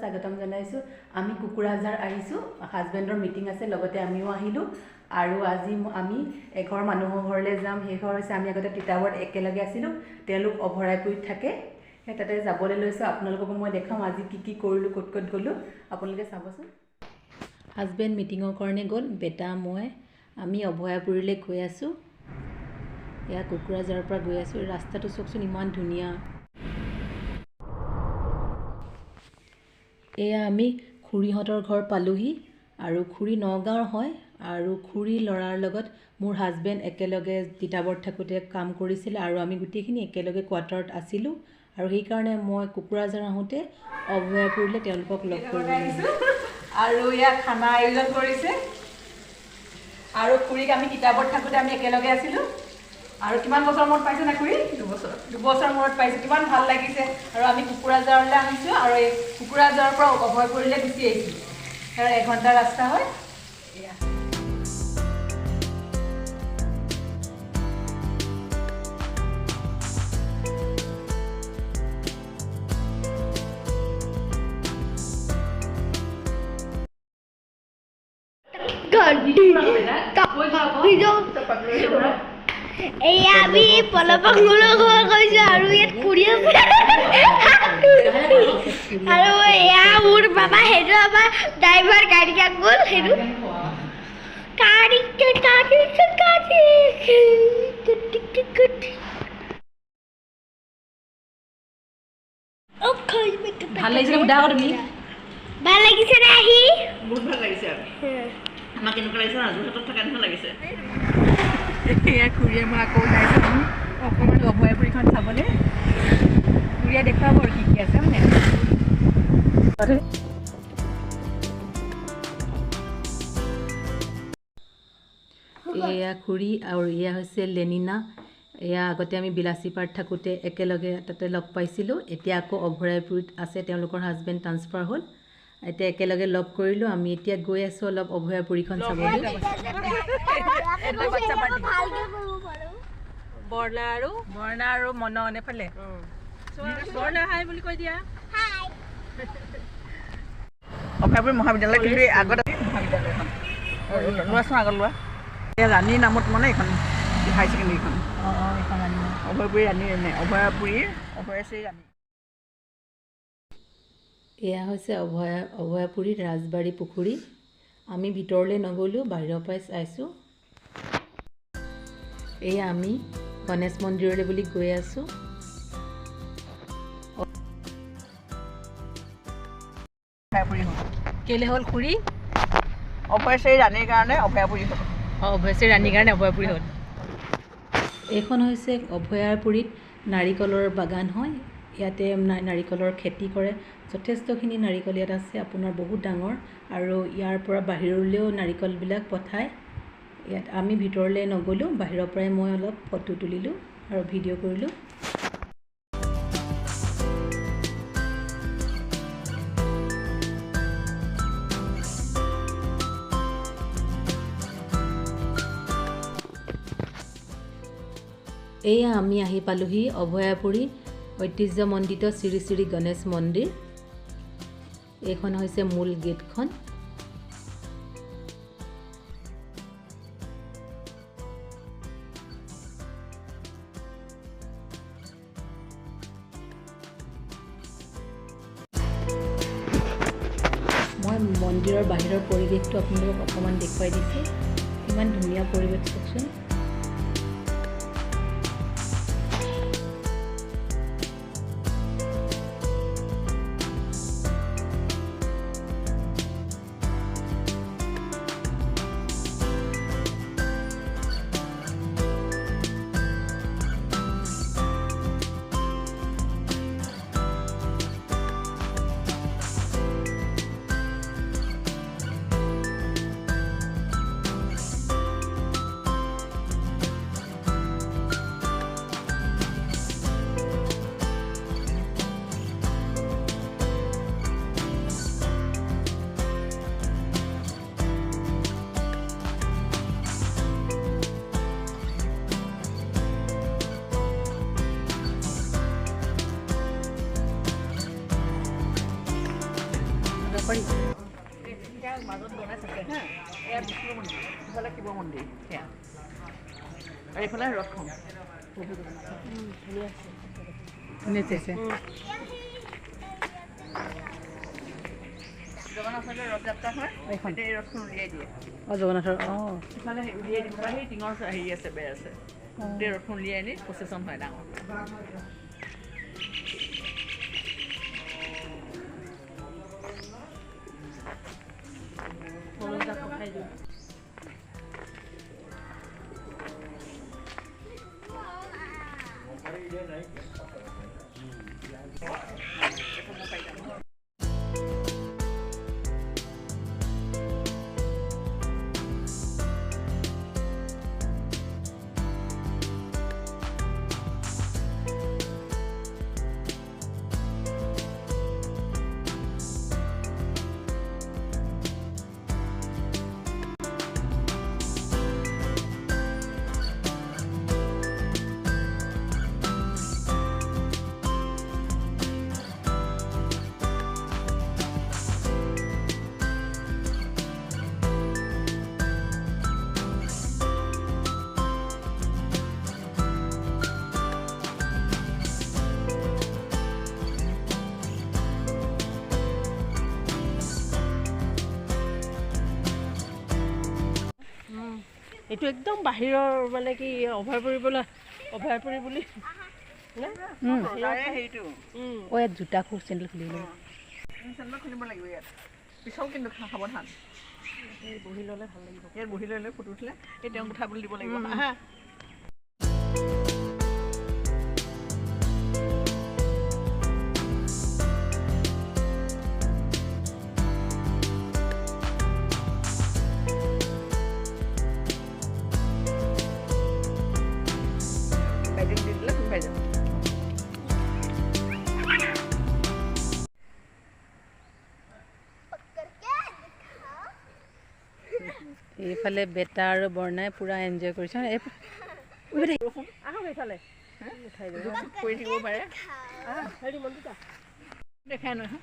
স্বাগতম জনাইছো আমি কুকুৰাজাৰ আহিছো হাজবেণ্ডৰ মিটিং আছে লগতে আমিও আহিলো আৰু আজি আমি এঘৰ মানুহৰ ঘৰলৈ যাম সেই ঘৰ হৈছে আমি আগতে তিতাবৰত একেলগে আছিলো তেওঁলোক অভৰাইপুৰীত থাকে সেই তাতে যাবলৈ লৈছো আপোনালোকক মই দেখাম আজি কি কৰিলো কত গলো আপোনালোকে চাবচোন হাজবেণ্ড মিটিংৰ কাৰণে গ'ল বেটা মই আমি অভয়াপুৰীলৈ গৈ আছো ইয়া কুকুৰাজাৰৰ পৰা গৈ আছো ৰাস্তাটো চকচোন ইমান ধুনীয়া এয়া আমি খুৰীহঁতৰ ঘৰ পালোহি আৰু খুৰী নগাঁৱৰ হয় আৰু খুৰী লৰাৰ লগত মোৰ হাজবেণ্ড একেলগে তিতাবৰত থাকোতে কাম কৰিছিল আৰু আমি গুটিখিনি একেলগে কোৱাৰ্টাৰত আছিলো আৰু সেই কাৰণে মই কুকুৰাজাৰ আহোতে অভয়াপুৰীলৈ তেওঁলোকক লগ কৰিব আহিছো আৰু ইয়া খানা আয়োজন কৰিছে আৰু খুৰীক আমি তিতাবৰত থাকোতে আমি একেলগে আছিলো আৰু কিমান বছৰ মূৰত পাইছে না খুৰী দুবছৰ মূৰত পাইছে কিমান ভাল লাগিছে আৰু আমি কুকুৰাজাৰলৈ আহিছো আৰু এই কুকুৰাজাৰৰ পৰা অভয়পুৰীলৈ গুচি আহিছো আৰু 1 ঘণ্টা ৰাস্তা হয় আমি পলপাংগুলো ঘৰ গৈছো আৰু ইয়াত খুৰি আছে আৰু এয়া মোৰ বাবা হেৰু আমাৰ ড্ৰাইভাৰ গাড়ী গ'ল হেৰু গাড়ী ভাল লাগিছে উদা তুমি ভাল লাগিছে নে আহি বহুত ভাল লাগিছে আমাক কেনেকুৱা লাগিছে না দুহাতত থকা নিচিনা লাগিছে এয়া খুৰীয়ে মই আকৌ ওলাইছোঁ অকণমান অভয়াপুৰীখন চাবলৈ খুৰীয়ে দেখুৱাব আৰু কি আছে মানে এয়া খুৰী আৰু এয়া হৈছে লেনিনা এয়া আগতে আমি বিলাচীপাৰত থাকোঁতে একেলগে তাতে লগ পাইছিলোঁ এতিয়া আকৌ অভয়াপুৰীত আছে তেওঁলোকৰ হাজবেণ্ড ট্ৰান্সফাৰ হ'ল এতিয়া একেলগে লগ কৰিলোঁ আমি এতিয়া গৈ আছোঁ অলপ অভয়াপুৰীখন চাবলৈ বৰ্ণা আৰু মনন এফালে বৰ্ণা হাই বুলি কৈ দিয়া অভয়াপুৰী মহাবিদ্যালয় কিন্তু আগত মহাবিদ্যালয়খন লোৱাচোন আগত লোৱা এয়া ৰাণীৰ নামত মানে এইখন হাই ছেকেণ্ডেৰীখন এইখন ৰাণী অভয়াপুৰী ৰাণী অভয়াশ্ৰী ৰাণী এয়া হৈছে অভয়াপুৰীৰ ৰাজবাৰী পুখুৰী আমি ভিতৰলৈ নগ'লোঁ বাহিৰৰ পৰাই চাইছোঁ এয়া আমি গণেশ মন্দিৰলৈ বুলি গৈ আছোঁ কেলে হ'ল খুৰী অভয়াশ্ৰী ৰাণীৰ কাৰণে অভয়াপুৰী হ'ল অভয়াশ্ৰী ৰাণীৰ কাৰণে অভয়াপুৰী হ'ল এইখন হৈছে অভয়াপুৰীত নাৰিকলৰ বাগান হয় ইয়াতে নাৰিকলৰ খেতি কৰে যথেষ্টখিনি নাৰিকল ইয়াত আছে আপোনাৰ বহুত ডাঙৰ আৰু ইয়াৰ পৰা বাহিৰলৈও নাৰিকলবিলাক পঠায় ইয়াত আমি ভিতৰলৈ নগ'লোঁ বাহিৰৰ পৰাই মই অলপ ফটো তুলিলোঁ আৰু ভিডিঅ' কৰিলোঁ এয়া আমি আহি পালোহি অভয়াপুৰী ঐতিহ্যমণ্ডিত শ্ৰী শ্ৰী গণেশ মন্দিৰ এইখন হৈছে মূল গেটখন মই মন্দিৰৰ বাহিৰৰ পৰিৱেশটো আপোনালোকক অকণমান দেখুৱাই দিছোঁ ইমান ধুনীয়া পৰিৱেশ চাওকচোন এইফালে শিৱ মন্দিৰ সেয়া আৰু এইফালে ৰথখন জগন্নাথলৈ ৰথযাত্ৰা হয় এতিয়া এই ৰথখন উলিয়াই দিয়ে জগন্নাথৰ ইফালে উলিয়াই দিব সেই টিঙৰ হেৰি আছে বেৰ আছে গোটেই ৰথখন উলিয়াই আনি প্ৰচেশ্যন হয় ডাঙৰ এইটো একদম বাহিৰৰ মানে কি অভয়পুৰী বুলি হেৰিটো ইয়াত জোতা চেণ্ডেল খুলিব চেণ্ডেল খুলিব লাগিব ইয়াত পিছল কিন্তু সাৱধান বহি ল'লে ভাল লাগিব ইয়াত বহি লৈ ফটো উঠিলে এই তেওঁ গুঠা বুলি দিব লাগিব হা এইফালে বেটা আৰু বৰ্ণাই পুৰা এনজয় কৰিছে আহক এইফালে কৰি থাকিব পাৰে হেৰি মন্দিতা দেখাই নহয়